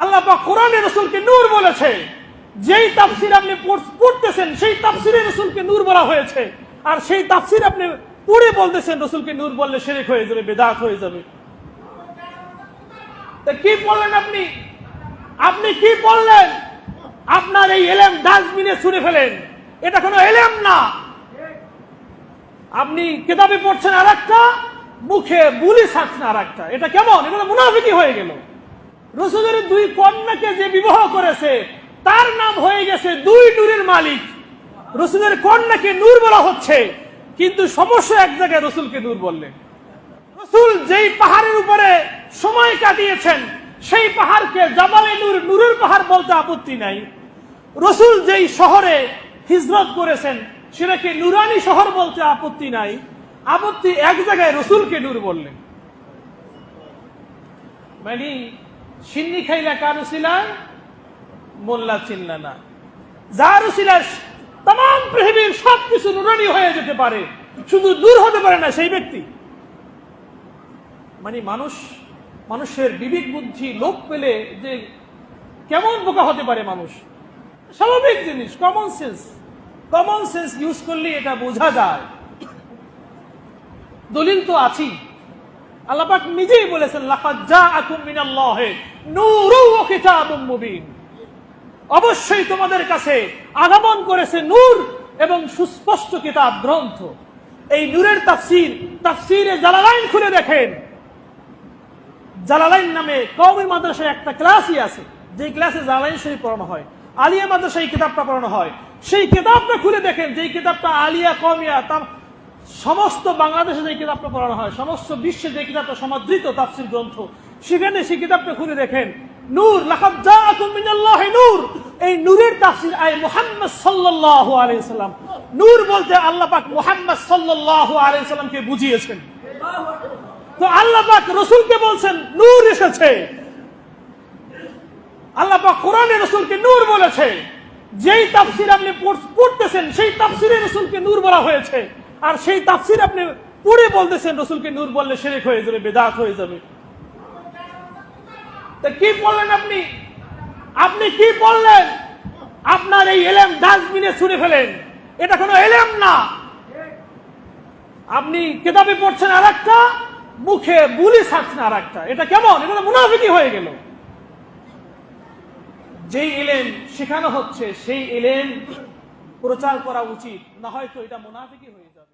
আল্লাহ পাক কোরআনে রাসূলকে নূর বলেছে, যেই তাফসীর আপনি পড়তেছেন সেই তাফসীরে রাসূলকে নূর বলা হয়েছে, আর সেই তাফসীর আপনি পড়ে বলতেছেন রাসূলকে নূর বললে শিরক হয়ে যাবে, বিদআত হয়ে যাবে। তা কি বললেন আপনি? আপনি কি বললেন? আপনার এই ইলম ডাস্টবিনে ছুঁড়ে ফেলেন, এটা কোনো ইলম না। আপনি কিতাবে পড়ছেন আরেকটা, মুখে বুলি ছাড়ছেন আরেকটা, এটা কেমন? এটা তো মুনাফিকি হয়ে গেল। রাসূলের দুই কন্যাকে যে বিবাহ করেছে তার নাম হয়ে গেছে দুই নূরের মালিক। রাসূলের কন্যাকে নূর বলা হচ্ছে, কিন্তু সমস্যা এক জায়গায় রাসূলকে নূর বললেন। রাসূল যেই পাহাড়ের উপরে সময় কাটিয়েছেন সেই পাহাড়কে জাবালে নূর, নূরের পাহাড় বলতে আপত্তি নাই। রাসূল যেই শহরে হিজরত করেছেন সেটাকে নুরানি শহর বলতে আপত্তি নাই। আপত্তি এক জায়গায় রাসূলকে নূর বললেন। মানে সিন্নি খাইলা কার উসিলায় মোল্লা চিনলা না। যার উসিলায় তাম পৃথিবীর সবকিছু নুরানি হয়ে যেতে পারে, শুধু দূর হতে পারে না সেই ব্যক্তি। মানে মানুষের বিবেক বুদ্ধি লোপ পেলে যে কেমন বোকা হতে পারে মানুষ, স্বাভাবিক জিনিস, কমন সেন্স ইউজ করলে এটা বোঝা যায়। দলিল তো আছেই, আল্লাহ পাক নিজেই বলেছেন লাকাদ জাআকুম মিনাল্লাহি নূরুন ওয়া কিতাবুম মুবিন, অবশ্যই তোমাদের কাছে আগমন করেছে নূর এবং সুস্পষ্ট কিতাব গ্রন্থ। এই নূরের তাফসীরে জালালাইন খুলে দেখেন। জালালাইন নামে কওমি মাদ্রাসায় একটা ক্লাসই আছে, যে ক্লাসে জালালাইন শরীফ পড়ানো হয়। আলিয়া মাদ্রাসায় এই কিতাবটা পড়ানো হয়। সেই কিতাবটা খুলে দেখেন, যেই কিতাবটা আলিয়া কওমিয়া সমস্ত বাংলাদেশে যে কিতাবটা পড়ানো হয়, সমস্ত বিশ্বে যে কিতাবটা সমাদৃত তাফসীর গ্রন্থ, সেখানে সেই কিতাবটা খুলে দেখেন নূর, লাকাদ জাআকুম মিনাল্লাহি নূর, এই নূরের তাফসীর আয় মুহাম্মদ সাল্লাল্লাহু আলাইহি ওয়াসাল্লাম। নূর বলতে আল্লাহ পাক মুহাম্মদ সাল্লাল্লাহু আলাইহি ওয়াসাল্লামকে বুঝিয়েছেন। তো আল্লাহ পাক রাসূলকে বলছেন নূর এসেছে। আল্লাহ পাক কোরআনে রাসূলকে নূর বলেছে, যেই তাফসীর আপনি পড়তেছেন সেই তাফসীরে রাসূলকে নূর বলা হয়েছে, আর সেই তাফসীর আপনি পড়ে বলতেছেন রাসূলকে নূর বললে শিরক হয়ে যাবে, বিদআত হয়ে যাবে। তা কি বললেন আপনি? আপনি কি বললেন? আপনার এই ইলম ডাস্টবিনে ছুঁড়ে ফেলেন, এটা কোনো ইলম না। আপনি কিতাবে পড়ছেন আরেকটা, মুখে বুলি ছাড়ছেন আরেকটা, এটা কেমন? এটা তো মুনাফিকি হয়ে গেল। যেই ইলম শেখানো হচ্ছে সেই ইলম প্রচার করা উচিত, না হয়তো এটা মুনাফিকি হয়ে যাবে।